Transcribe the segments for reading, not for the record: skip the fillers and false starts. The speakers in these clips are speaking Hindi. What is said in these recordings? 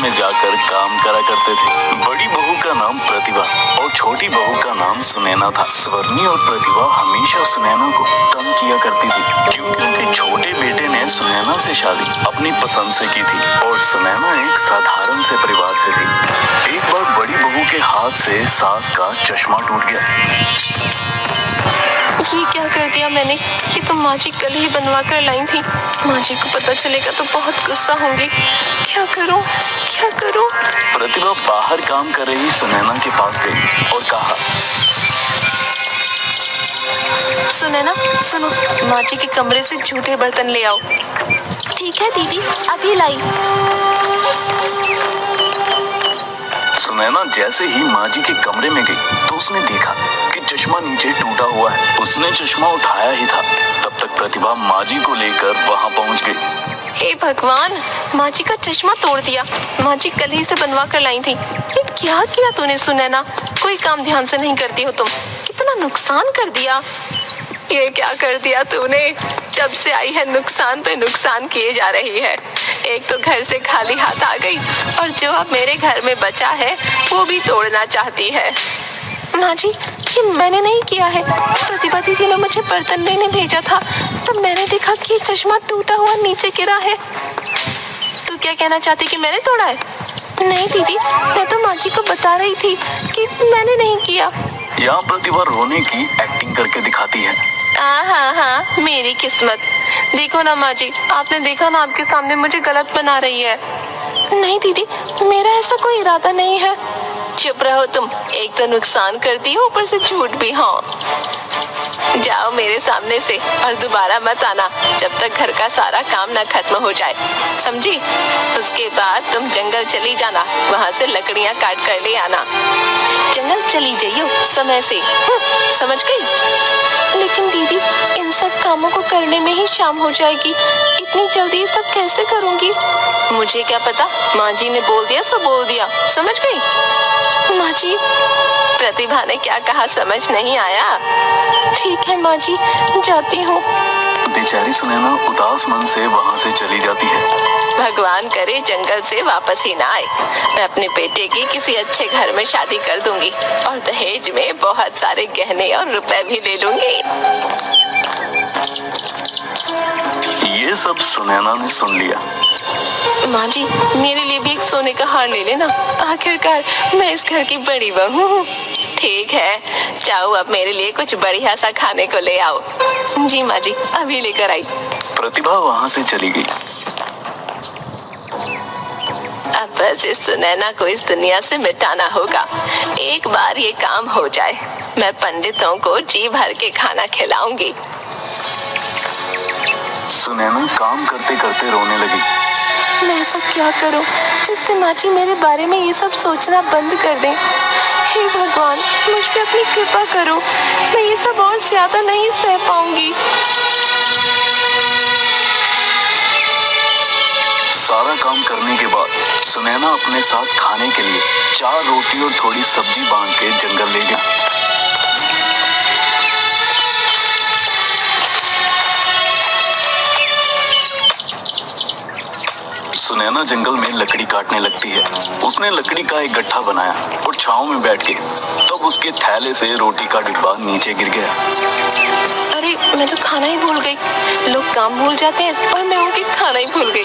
में जाकर काम करा करते थे। बड़ी बहू का नाम प्रतिभा और छोटी बहू का नाम सुनैना था। स्वर्णी और प्रतिभा हमेशा सुनैना को तंग किया करती थी क्योंकि उनके छोटे बेटे ने सुनैना से शादी अपनी पसंद से की थी और सुनैना एक साधारण से परिवार से थी। एक बार बड़ी बहू के हाथ से सास का चश्मा टूट गया। ये क्या कर दिया मैंने? ये तो माँ जी कल ही बनवा कर लाई थी। माँ जी को पता चलेगा तो बहुत गुस्सा होंगी। क्या करूं? क्या करूं? प्रतिभा बाहर काम कर रही सुनैना के पास गई और कहा, सुनैना सुनो, माँ जी के कमरे से झूठे बर्तन ले आओ। ठीक है दीदी, अभी लाई। सुनैना जैसे ही माँ जी के कमरे में गई तो उसने देखा कि चश्मा नीचे टूटा हुआ है। उसने चश्मा उठाया ही था तब तक प्रतिभा माँ जी को लेकर वहाँ पहुँच गई। हे भगवान, माँ जी का चश्मा तोड़ दिया। माँ जी कल ही से बनवा कर लाई थी। ये क्या किया तूने सुनैना? कोई काम ध्यान से नहीं करती हो तुम। कितना नुकसान कर दिया। ये क्या कर दिया तूने? जब से आई है नुकसान पे नुकसान किए जा रही है। एक तो घर से खाली हाथ आ गई और जो अब मेरे घर में बचा है वो भी तोड़ना चाहती है। माँ जी, ये मैंने नहीं किया है। प्रतिभा दीदी ने मुझे बर्तन लेने भेजा था तब मैंने देखा कि चश्मा टूटा हुआ नीचे गिरा है। तू क्या कहना चाहती कि मैंने तोड़ा है? नहीं दीदी, मैं तो माँ जी को बता रही थी कि मैंने नहीं किया। यहाँ प्रतिभा रोने की एक्टिंग करके दिखाती है। हाँ, मेरी किस्मत। देखो ना माँ जी, आपने देखा ना, आपके सामने मुझे गलत बना रही है। नहीं दीदी, मेरा ऐसा कोई इरादा नहीं है। चुप रहो तुम, एक तो नुकसान करती हो ऊपर से झूठ भी। हाँ, जाओ मेरे सामने से और दोबारा मत आना जब तक घर का सारा काम ना खत्म हो जाए, समझी? उसके बाद तुम जंगल चली जाना, वहाँ से लकड़ियाँ काट कर ले आना। जंगल चली जाइयो समय से, समझ गई? लेकिन दीदी, इन सब कामों को करने में ही शाम हो जाएगी। इतनी जल्दी ये सब कैसे करूँगी? मुझे क्या पता, माँ जी ने बोल दिया सो बोल दिया, समझ गई? माँ जी, प्रतिभा ने क्या कहा समझ नहीं आया। ठीक है माँ जी, जाती हूँ। बेचारी सुनैना उदास मन से वहाँ से चली जाती है। भगवान करे जंगल से वापस ही ना आए। मैं अपने बेटे की किसी अच्छे घर में शादी कर दूंगी और दहेज में बहुत सारे गहने और रुपए भी ले लूंगी। ये सब सुनैना ने सुन लिया। माँ जी, मेरे लिए भी एक सोने का हार ले लेना। आखिरकार मैं इस घर की बड़ी बहू हूँ। ठीक है, जाओ अब मेरे लिए कुछ बढ़िया सा खाने को ले आओ। जी माँ जी, अभी लेकर आई। प्रतिभा वहाँ से चली गई। अब बस इस सुनैना को इस दुनिया से मिटाना होगा। एक बार ये काम हो जाए, मैं पंडितों को जी भर के खाना खिलाऊंगी। सुनैना काम करते करते रोने लगी। मैं ऐसा क्या करूं जिससे माँ जी मेरे बारे में ये सब सोचना बंद कर दें? हे भगवान, मुझ पे अपनी कृपा करो। मैं ये सब और ज्यादा नहीं सह पाऊंगी। सारा काम करने के बाद सुनैना अपने साथ खाने के लिए 4 रोटी और थोड़ी सब्जी बांध के जंगल ले गया। सुनैना जंगल में लकड़ी काटने लगती है। उसने लकड़ी का एक गट्ठा बनाया और छांव में बैठ के तब उसके थैले से रोटी का डिब्बा नीचे गिर गया। अरे, मैं तो खाना ही भूल गई। लोग काम भूल जाते हैं और मैं हूँ कि खाना ही भूल गई।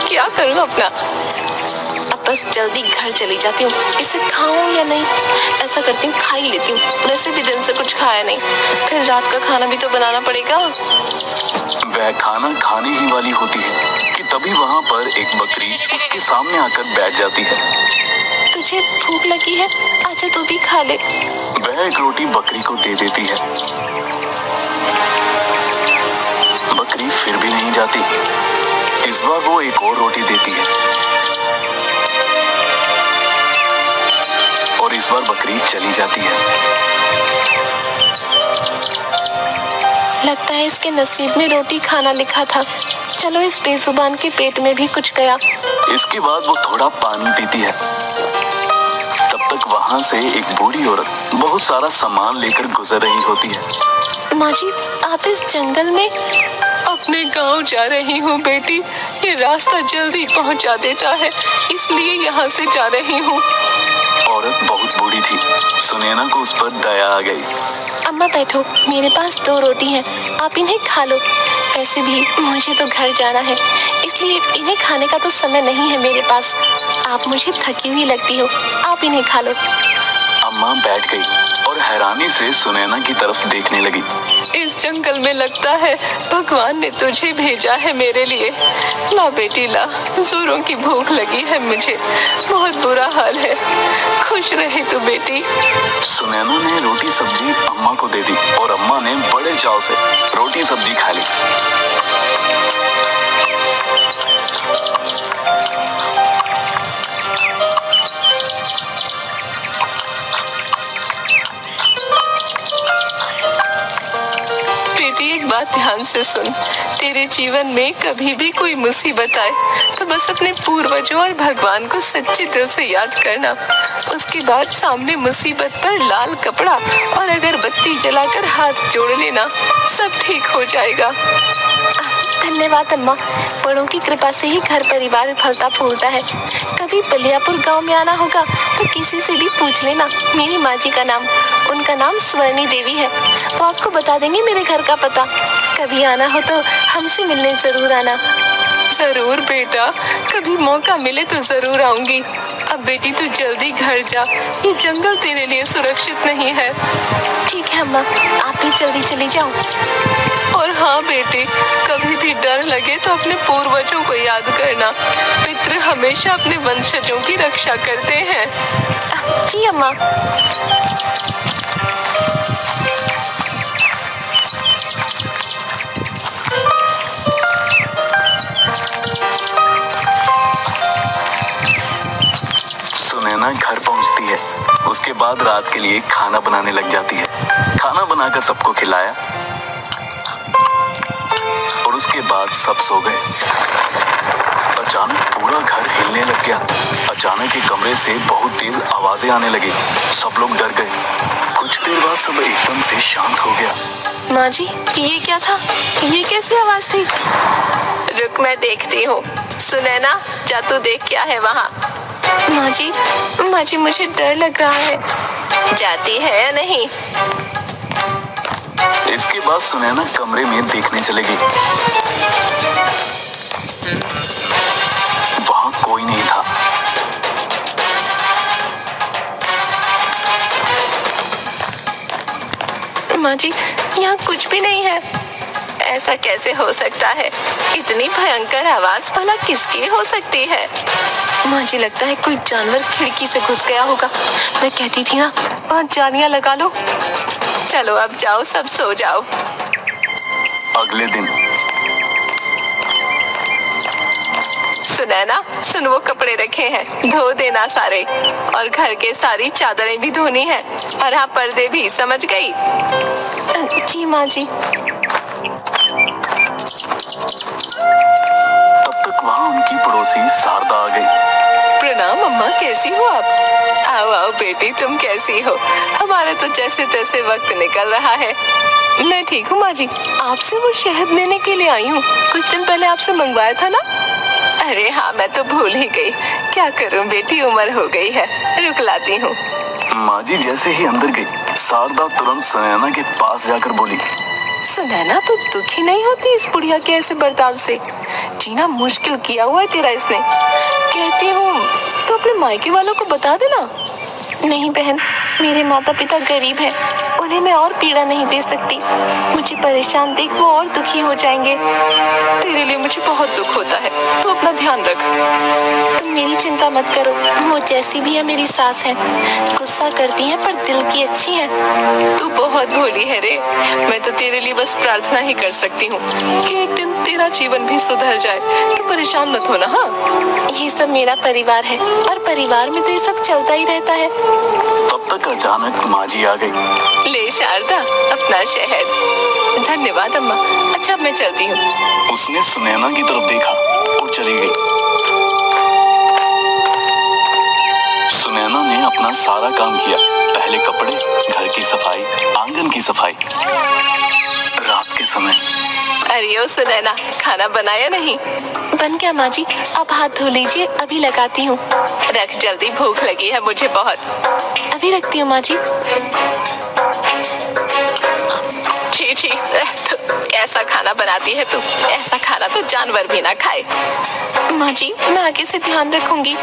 क्या करूँ अपना? अब बस जल्दी घर चली जाती हूँ। इसे खाऊं या नहीं? ऐसा करती हूँ, खा ही लेती हूँ। वैसे भी दिन से कुछ खाया नहीं, फिर रात का खाना भी तो बनाना पड़ेगा। वह खाना खाने ही वाली होती है कि तभी वहाँ पर एक बकरी उसके सामने आकर बैठ जाती है। तुझे भूख लगी है? अच्छा, तू भी खा ले। वह एक रोटी बकरी को दे देती है। बकरी फिर भी नहीं जाती। इस बार वो एक और रोटी देती है और इस बार बकरी चली जाती है। लगता है इसके नसीब में रोटी खाना लिखा था। चलो, इस बेजुबान के पेट में भी कुछ गया। इसके बाद वो थोड़ा पानी पीती है। तब तक वहाँ से एक बूढ़ी औरत बहुत सारा सामान लेकर गुजर रही होती है। माँ जी, आप इस जंगल में और अपने गांव जा रही हूँ बेटी। ये रास्ता जल्दी पहुँचा देता है, इसलिए यहाँ से जा रही हूँ। औरत बहुत बूढ़ी थी। सुनैना को उस पर दया आ गई। अम्मा बैठो, मेरे पास 2 रोटी हैं, आप इन्हें खा लो। वैसे भी मुझे तो घर जाना है, इसलिए इन्हें खाने का तो समय नहीं है मेरे पास। आप मुझे थकी हुई लगती हो, आप इन्हें खा लो। अम्मा बैठ गई और हैरानी से सुनैना की तरफ देखने लगी। इस जंगल में लगता है भगवान ने तुझे भेजा है मेरे लिए। ला बेटी ला, जोरों की भूख लगी है मुझे, बहुत बुरा हाल है। खुश रहे तू बेटी। सुनैना ने रोटी सब्जी अम्मा को दे दी और अम्मा ने बड़े चाव से रोटी सब्जी खा ली। बेटी एक बात ध्यान से सुन, तेरे जीवन में कभी भी कोई मुसीबत आए तो बस अपने पूर्वजों और भगवान को सच्चे दिल से याद करना। उसके बाद सामने मुसीबत पर लाल कपड़ा और अगरबत्ती जलाकर हाथ जोड़ लेना, सब ठीक हो जाएगा। धन्यवाद अम्मा, बड़ों की कृपा से ही घर परिवार फलता फूलता है। कभी बलियापुर गांव में आना होगा तो किसी से भी पूछ लेना मेरी माँ जी का नाम। उनका नाम स्वर्णी देवी है, वो आपको बता देंगे मेरे घर का पता। कभी आना हो तो हमसे मिलने जरूर आना। जरूर बेटा, कभी मौका मिले तो जरूर आऊंगी। अब बेटी तू जल्दी घर जा, ये जंगल तेरे लिए सुरक्षित नहीं है। ठीक है अम्मा, आप भी जल्दी चली जाओ। और हाँ बेटे, कभी भी डर लगे तो अपने पूर्वजों को याद करना। पितृ हमेशा अपने वंशजों की रक्षा करते हैं। जी अम्मा। सुनैना घर पहुंचती है। उसके बाद रात के लिए खाना बनाने लग जाती है। खाना बनाकर सबको खिलाया और उसके बाद सब सो गए। अचानक पूरा घर हिलने लग गया। अचानक ही कमरे से बहुत तेज आवाजें आने लगी। सब लोग डर गए। कुछ देर बाद सब एकदम से शांत हो गया। माँ जी, ये क्या था? ये कैसी आवाज थी? रुक, मैं देखती हूँ। सुनैना, जा तू देख क्या है वहाँ। माँ जी मुझे डर लग रहा है। जाती है या नहीं? इसके बाद सुनैना कमरे में देखने चलेगी। वहाँ कोई नहीं था। माँ जी, यहाँ कुछ भी नहीं है। ऐसा कैसे हो सकता है? इतनी भयंकर आवाज भला किसकी हो सकती है? माँ जी, लगता है कोई जानवर खिड़की से घुस गया होगा। मैं कहती थी ना, वहाँ जालियां लगा लो। चलो अब जाओ, सब सो जाओ। अगले दिन सुनैना, सुन, वो कपड़े रखे हैं, धो देना सारे। और घर के सारी चादरें भी धोनी है। और हाँ, पर्दे भी, समझ गई? जी माँ जी। तब तक वहाँ उनकी पड़ोसी शारदा आ गई। प्रणाम अम्मा, कैसी हो आप? आओ आओ बेटी, तुम कैसी हो? हमारा तो जैसे तैसे वक्त निकल रहा है। मैं ठीक हूँ माँ जी, आपसे वो शहद लेने के लिए आई हूँ। कुछ दिन पहले आपसे मंगवाया था ना? अरे हाँ, मैं तो भूल ही गई। क्या करूँ बेटी, उम्र हो गई है। रुक लाती हूँ। माँ जी जैसे ही अंदर गई, शारदा तुरंत सुनैना के पास जाकर बोली, सुनैना, तो दुखी नहीं होती इस बुढ़िया के ऐसे बर्ताव से? जीना मुश्किल किया हुआ है तेरा इसने। कहती हूँ तो अपने मायके वालों को बता देना। नहीं बहन, मेरे माता पिता गरीब हैं, उन्हें मैं और पीड़ा नहीं दे सकती। मुझे परेशान देख वो और दुखी हो जाएंगे। तेरे लिए मुझे बहुत दुख होता है, तू अपना ध्यान रख। तुम मेरी चिंता मत करो, वो जैसी भी है मेरी सास है। गुस्सा करती है पर दिल की अच्छी है। तू बहुत भोली है रे। मैं तो तेरे लिए बस प्रार्थना ही कर सकती हूँ कि एक दिन तेरा जीवन भी सुधर जाए। तू परेशान मत होना। हाँ, ये सब मेरा परिवार है और परिवार में तो ये सब चलता ही रहता है। तब तक अचानक माँ जी आ गई। ले शारदा, अपना शहद। धन्यवाद अम्मा। अच्छा, मैं चलती हूँ। उसने सुनैना की तरफ देखा और चली गई। सुनैना ने अपना सारा काम किया। पहले कपड़े, घर की सफाई, आंगन की सफाई। रात के समय अरे क्यों सुनैना, खाना बनाया नहीं? बन गया माँ जी, आप हाथ धो लीजिए, अभी लगाती हूँ। रख जल्दी, भूख लगी है मुझे बहुत। अभी रखती हूँ माँ जी। छी छी, कैसा खाना बनाती है तू, ऐसा खाना तो जानवर भी ना खाए। माँ जी, मैं आगे से ध्यान रखूंगी।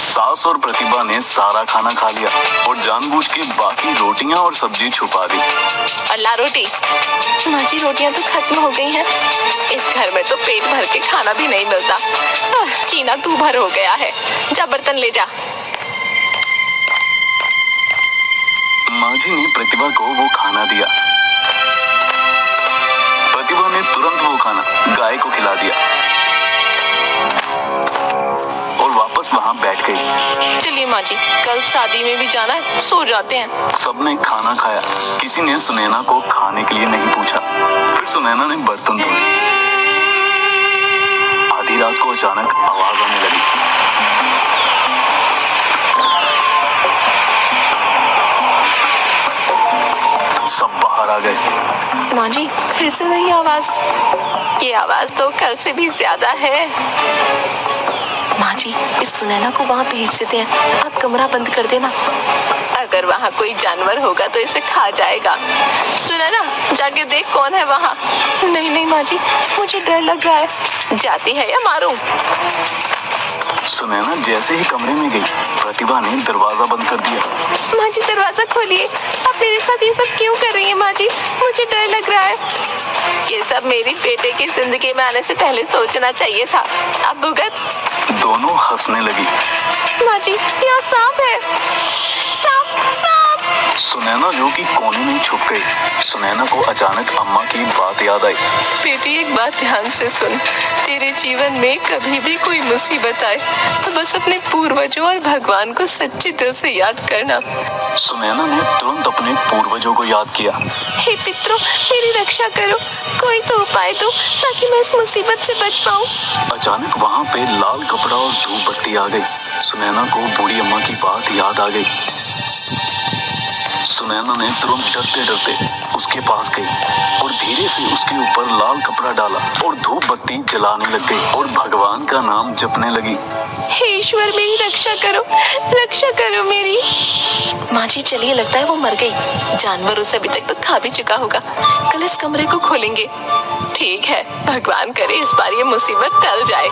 सास और प्रतिभा ने सारा खाना खा लिया और जानबूझ के बाकी रोटियां और सब्जी छुपा दी। और ला रोटी। माँ जी, रोटियां तो खत्म हो गई हैं। इस घर में तो पेट भर के खाना भी नहीं मिलता। जीना तू भर हो गया है। जा बर्तन ले जा। माँ जी ने प्रतिभा को वो खाना दिया। प्रतिभा ने तुरंत वो खाना गाय को खिला दिया और वापस वहाँ बैठ गई। चलिए माँ जी, कल शादी में भी जाना है, सो जाते हैं। सबने खाना खाया, किसी ने सुनैना को खाने के लिए नहीं पूछा। फिर सुनैना ने बर्तन धोए। आधी रात को अचानक आवाज आने लगी। सब बाहर आ गए। माँ जी, फिर से वही आवाज। ये आवाज तो कल से भी ज्यादा है। माँ जी, इस सुनैना को वहाँ भेज देते हैं, आप कमरा बंद कर देना। अगर वहाँ कोई जानवर होगा तो इसे खा जाएगा। सुनैना, जाके देख कौन है वहाँ। नहीं नहीं माँ जी, मुझे डर लग रहा है। जाती है या मारूं? सुनैना जैसे ही कमरे में गई, प्रतिभा ने दरवाजा बंद कर दिया। माँ जी, दरवाजा खोलिए। आप मेरे साथ ये सब क्यों कर रही हैं माँ जी? मुझे डर लग रहा है। ये सब मेरी बेटे की जिंदगी में आने से पहले सोचना चाहिए था। अब भुगत। दोनों हंसने लगी। माँ जी, यहाँ सांप है। सांप, सांप। सुनैना जो कि कोने में छुप गई। सुनैना को अचानक अम्मा की बात याद आई। बेटी, एक बात ध्यान से सुन। तेरे जीवन में कभी भी कोई मुसीबत आए तो बस अपने पूर्वजों और भगवान को सच्चे दिल से याद करना। सुनैना ने तुरंत अपने पूर्वजों को याद किया। हे पितरों, मेरी रक्षा करो, कोई तो उपाय दो ताकि मैं इस मुसीबत से बच पाऊं। अचानक वहाँ पे लाल कपड़ा और धूप बत्ती आ गई। सुनैना को बूढ़ी अम्मा की बात याद आ गई। सुनैना ने तुरंत डरते डरते उसके पास गई और धीरे से उसके ऊपर लाल कपड़ा डाला और धूप बत्ती जलाने लग गई और भगवान का नाम जपने लगी। हे ईश्वर, मेरी रक्षा करो मेरी। माँ जी, चलिए, लगता है वो मर गई। जानवर उसे अभी तक तो खा भी चुका होगा। कल इस कमरे को खोलेंगे। ठीक है, भगवान करे इस बार ये मुसीबत टल जाए।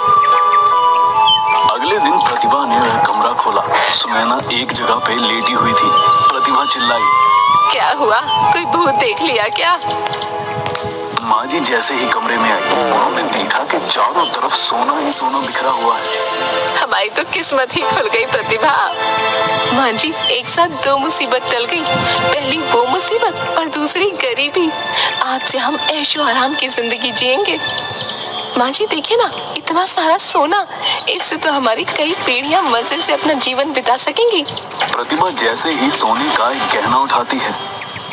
अगले दिन प्रतिभा ने वह कमरा खोला। सुनैना एक जगह पे लेटी हुई थी। प्रतिभा चिल्लाई। क्या हुआ, कोई भूत देख लिया क्या? माँ जी जैसे ही कमरे में आई, उन्होंने देखा कि चारों तरफ सोना ही सोना बिखरा हुआ है। हमारी तो किस्मत ही खुल गई प्रतिभा। माँ जी, एक साथ दो मुसीबत टल गई। पहली वो मुसीबत और दूसरी गरीबी। आज से हम ऐशो आराम की जिंदगी जिएंगे। माँ जी, देखिए ना, इतना सारा सोना, इससे तो हमारी कई पीढ़ियां मजे से अपना जीवन बिता सकेंगी। प्रतिभा जैसे ही सोने का एक गहना उठाती है।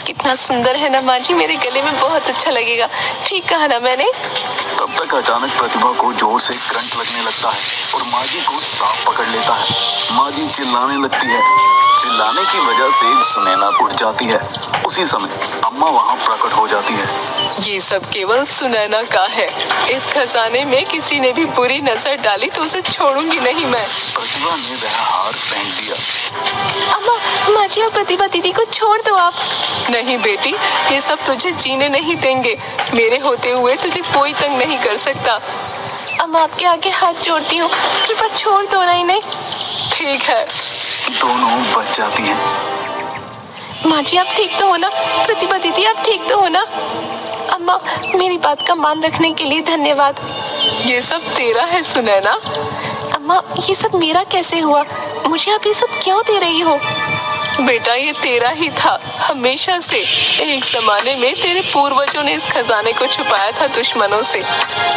कितना सुंदर है ना माँ जी, मेरे गले में बहुत अच्छा लगेगा। ठीक कहा ना मैंने? तब तक अचानक प्रतिभा को जोर से करंट लगने लगता है और माँ जी को सांप पकड़ लेता है। माँ जी चिल्लाने लगती है। चिल्लाने की वजह से सुनैना उठ जाती है। उसी समय अम्मा वहाँ प्रकट हो जाती है। ये सब केवल सुनैना का है। इस खजाने में किसी ने भी बुरी नजर डाली तो उसे छोड़ूंगी नहीं मैं। प्रतिभा ने वह हार फेंक दिया। अम्मा, माँ जी और प्रतिभा दीदी को छोड़ दो आप। नहीं बेटी, ये सब तुझे जीने नहीं देंगे। मेरे होते हुए तुझे कोई तंग नहीं कर सकता। अम्मा, आपके आगे हाथ जोड़ती हूँ, कृपया छोड़ दो। नहीं। ठीक है। दोनों बच जाती हैं। माँ जी, आप ठीक तो हो ना? प्रतिभा दीदी, आप ठीक तो हो ना? अम्मा, मेरी बात का मान रखने के लिए धन्यवाद। ये सब तेरा है सुनैना। अम्मा, ये सब मेरा कैसे हुआ? मुझे आप ये सब क्यों दे रही हो? बेटा, ये तेरा ही था हमेशा से। एक जमाने में तेरे पूर्वजों ने इस खजाने को छुपाया था दुश्मनों से।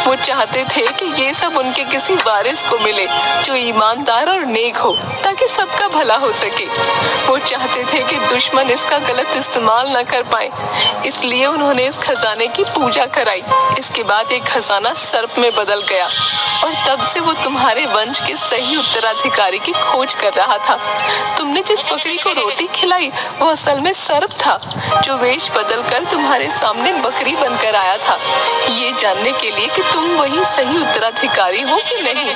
वो चाहते थे कि ये सब उनके किसी वारिस को मिले जो ईमानदार और नेक हो, ताकि सबका भला हो सके। वो चाहते थे कि दुश्मन इसका गलत इस्तेमाल न कर पाए, इसलिए उन्होंने इस खजाने की पूजा कराई। इसके बाद एक खजाना सर्प में बदल गया और तब से वो तुम्हारे वंश के सही उत्तराधिकारी की खोज कर रहा था। तुमने जिस बकरी को रोटी खिलाई वो असल में सर्प सर्प था जो वेश बदलकर तुम्हारे सामने बकरी बनकर आया था, ये जानने के लिए कि तुम वही सही उत्तराधिकारी हो कि नहीं।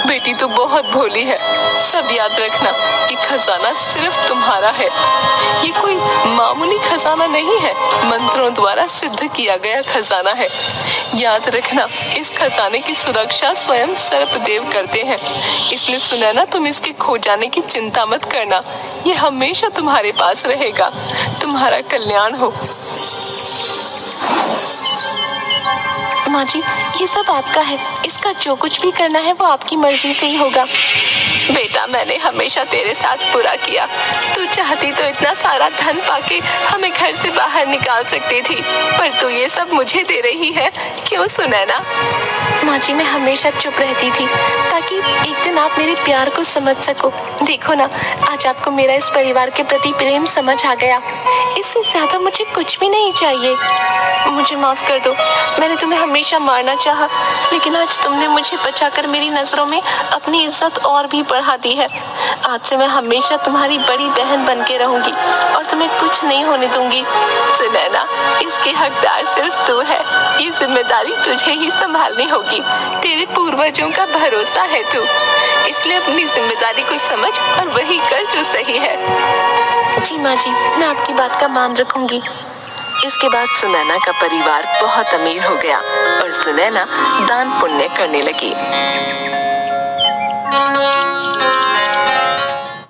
बेटी तो बहुत भोली है। सब याद रखना, ये खजाना सिर्फ तुम्हारा है। ये कोई मामूली खजाना नहीं है, मंत्रों द्वारा सिद्ध किया गया खजाना है। याद रखना, इस खजाने की सुरक्षा स्वयं सर्पदेव करते हैं, इसलिए सुनैना तुम इसके खो जाने की चिंता मत करना। ये हमेशा तुम्हारे पास रहेगा। तुम्हारा कल्याण हो। माँ जी, ये सब आपका है, इसका जो कुछ भी करना है वो आपकी मर्जी से ही होगा। बेटा, मैंने हमेशा तेरे साथ बुरा किया। तू चाहती तो इतना सारा धन पाके हमें घर से बाहर निकाल सकती थी, पर तू ये सब मुझे दे रही है, क्यों सुनैना? माँ जी, मैं हमेशा चुप रहती थी ताकि एक दिन आप मेरे प्यार को समझ सको। देखो ना, आज आपको मेरा इस परिवार के प्रति प्रेम समझ आ गया। इससे ज्यादा मुझे कुछ भी नहीं चाहिए। मुझे माफ कर दो, मैंने तुम्हें हमेशा मारना चाहा, लेकिन आज तुमने मुझे बचाकर मेरी नजरों में अपनी इज्जत और भी बढ़ा दी है। आज से मैं हमेशा तुम्हारी बड़ी बहन बन के रहूंगी और तुम्हें कुछ नहीं होने दूंगी। सुनैना, इसकी हकदार सिर्फ तू है। ये जिम्मेदारी तुझे ही संभालनी होगी। तेरे पूर्वजों का भरोसा है तू, इसलिए अपनी जिम्मेदारी को समझ और वही कर जो सही है। जी माँ जी, मैं आपकी बात का मान रखूंगी। इसके बाद सुनैना का परिवार बहुत अमीर हो गया और सुनैना दान पुण्य करने लगी।